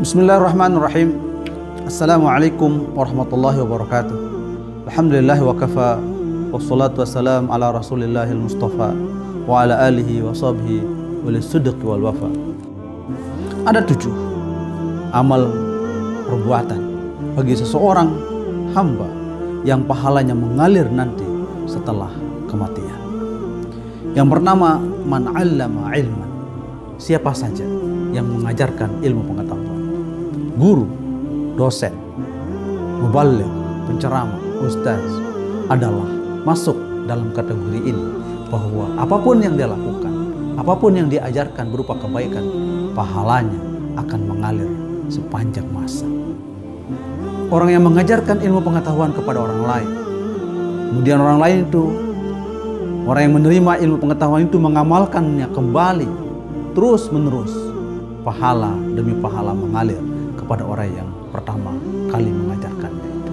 Bismillahirrahmanirrahim. Assalamualaikum warahmatullahi wabarakatuh. Alhamdulillah wa kafa, wassalatu wassalam ala rasulillahil mustafa wa ala alihi wa sahbihi wal sidq wal wafa. Ada 7 amal perbuatan bagi seseorang hamba yang pahalanya mengalir nanti setelah kematian. Yang pertama, man 'allama ilman. Siapa saja yang mengajarkan ilmu pengetahuan. Guru, dosen, muballigh, penceramah, ustaz adalah masuk dalam kategori ini, bahwa apapun yang dia lakukan, apapun yang dia ajarkan berupa kebaikan, pahalanya akan mengalir sepanjang masa. Orang yang mengajarkan ilmu pengetahuan kepada orang lain, kemudian orang lain itu, orang yang menerima ilmu pengetahuan itu mengamalkannya kembali terus menerus, pahala demi pahala mengalir kepada orang yang pertama kali mengajarkannya itu.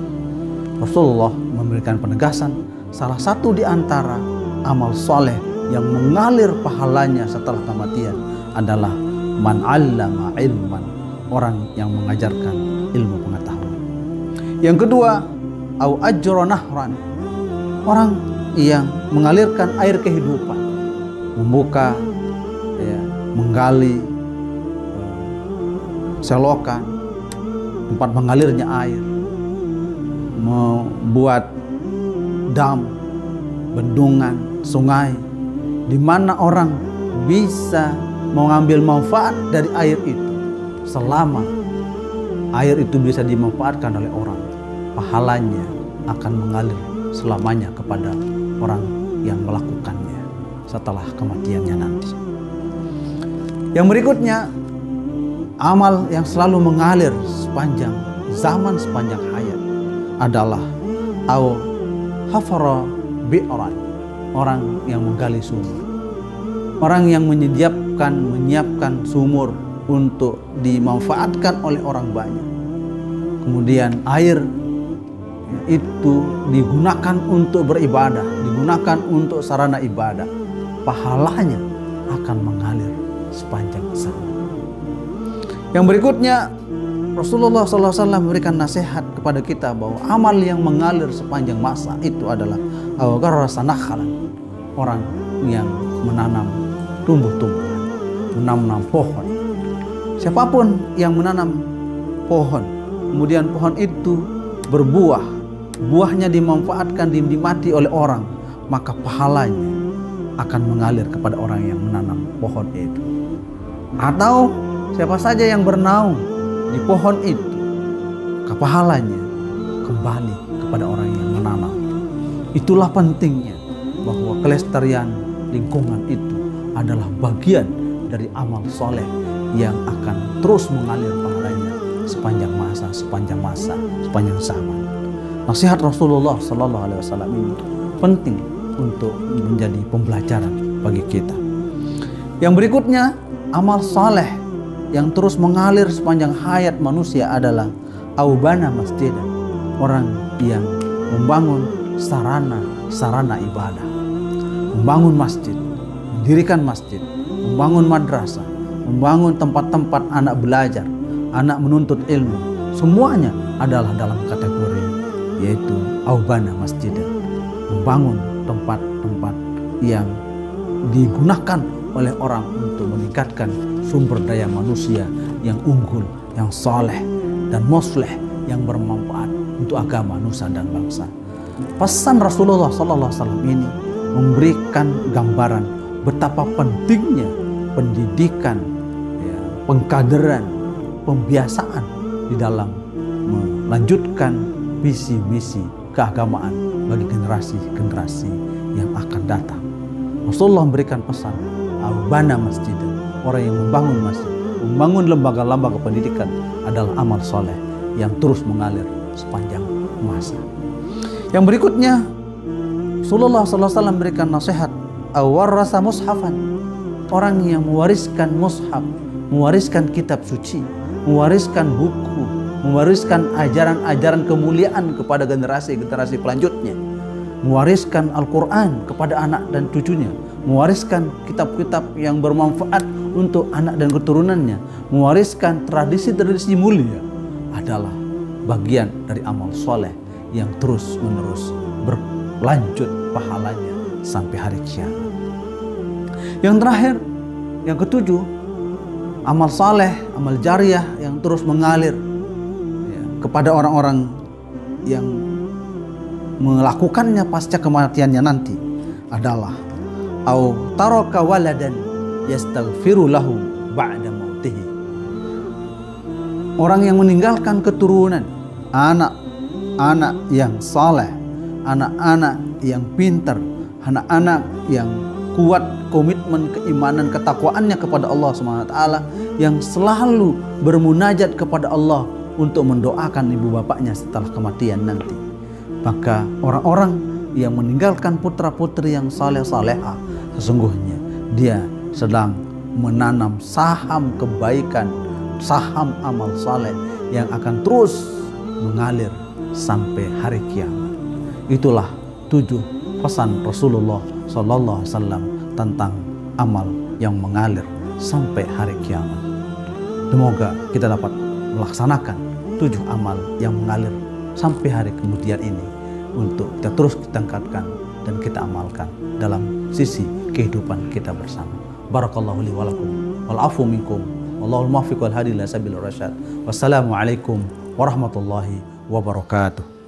Rasulullah memberikan penegasan, salah satu di antara amal soleh yang mengalir pahalanya setelah kematian adalah man 'allama ilman, orang yang mengajarkan ilmu pengetahuan. Yang kedua, au ajra nahran, orang yang mengalirkan air kehidupan, membuka, menggali selokan tempat mengalirnya air, membuat dam, bendungan, sungai, di mana orang bisa mengambil manfaat dari air itu. Selama air itu bisa dimanfaatkan oleh orang, pahalanya akan mengalir selamanya kepada orang yang melakukannya setelah kematiannya nanti. Yang berikutnya, amal yang selalu mengalir sepanjang zaman, sepanjang hayat adalah au hafara bi'ran, orang yang menggali sumur, orang yang menyiapkan sumur untuk dimanfaatkan oleh orang banyak. Kemudian air itu digunakan untuk beribadah, digunakan untuk sarana ibadah, pahalanya akan mengalir sepanjang zaman. Yang berikutnya, Rasulullah SAW memberikan nasihat kepada kita bahwa amal yang mengalir sepanjang masa itu adalah awagarrasa nakhalan, orang yang menanam tumbuh-tumbuhan, menanam pohon. Siapapun yang menanam pohon, kemudian pohon itu berbuah, buahnya dimanfaatkan, dinikmati oleh orang, maka pahalanya akan mengalir kepada orang yang menanam pohon itu. Atau siapa saja yang bernaung di pohon itu, pahalanya kembali kepada orang yang menanam. Itulah pentingnya bahwa kelestarian lingkungan itu adalah bagian dari amal soleh yang akan terus mengalir pahalanya sepanjang masa, sepanjang zaman. Nasihat Rasulullah SAW ini penting untuk menjadi pembelajaran bagi kita. Yang berikutnya, amal soleh yang terus mengalir sepanjang hayat manusia adalah aubana masjidan, orang yang membangun sarana ibadah, membangun masjid, mendirikan masjid, membangun madrasah, membangun tempat-tempat anak belajar, anak menuntut ilmu. Semuanya adalah dalam kategori yaitu aubana masjidan, membangun tempat-tempat yang digunakan oleh orang untuk meningkatkan sumber daya manusia yang unggul, yang soleh dan musleh, yang bermanfaat untuk agama, nusa dan bangsa. Pesan Rasulullah SAW ini memberikan gambaran betapa pentingnya pendidikan, pengkaderan, pembiasaan di dalam melanjutkan visi-misi keagamaan bagi generasi-generasi yang akan datang. Rasulullah memberikan pesan, aubana masjid, orang yang membangun masjid, membangun lembaga-lembaga pendidikan adalah amal soleh yang terus mengalir sepanjang masa. Yang berikutnya, Rasulullah SAW memberikan nasihat, awarrasa mushafan, orang yang mewariskan mushaf, mewariskan kitab suci, mewariskan buku, mewariskan ajaran-ajaran kemuliaan kepada generasi-generasi selanjutnya, mewariskan Al-Quran kepada anak dan cucunya, mewariskan kitab-kitab yang bermanfaat untuk anak dan keturunannya, mewariskan tradisi-tradisi mulia adalah bagian dari amal soleh yang terus-menerus berlanjut pahalanya sampai hari kiamat. Yang terakhir, yang ketujuh, amal saleh, amal jariah yang terus mengalir kepada orang-orang yang melakukannya pasca kematiannya nanti adalah au taraka waladan yastaghfiru lahu ba'da mautihi. Orang yang meninggalkan keturunan, anak-anak yang saleh, anak-anak yang pintar, anak-anak yang kuat komitmen keimanan ketakwaannya kepada Allah SWT, yang selalu bermunajat kepada Allah untuk mendoakan ibu bapaknya setelah kematian nanti. Maka orang-orang yang meninggalkan putra-putri yang saleh-salehah, sesungguhnya dia sedang menanam saham kebaikan, saham amal saleh yang akan terus mengalir sampai hari kiamat. Itulah 7 pesan Rasulullah SAW tentang amal yang mengalir sampai hari kiamat. Semoga kita dapat melaksanakan 7 amal yang mengalir sampai hari kemudian ini untuk kita terus tingkatkan dan kita amalkan dalam sisi kehidupan kita bersama. Barakallahu li wa lakum wal afu minkum wallahul muwaffiq wal hadi ila sabilir rasyad. Wassalamualaikum warahmatullahi wabarakatuh.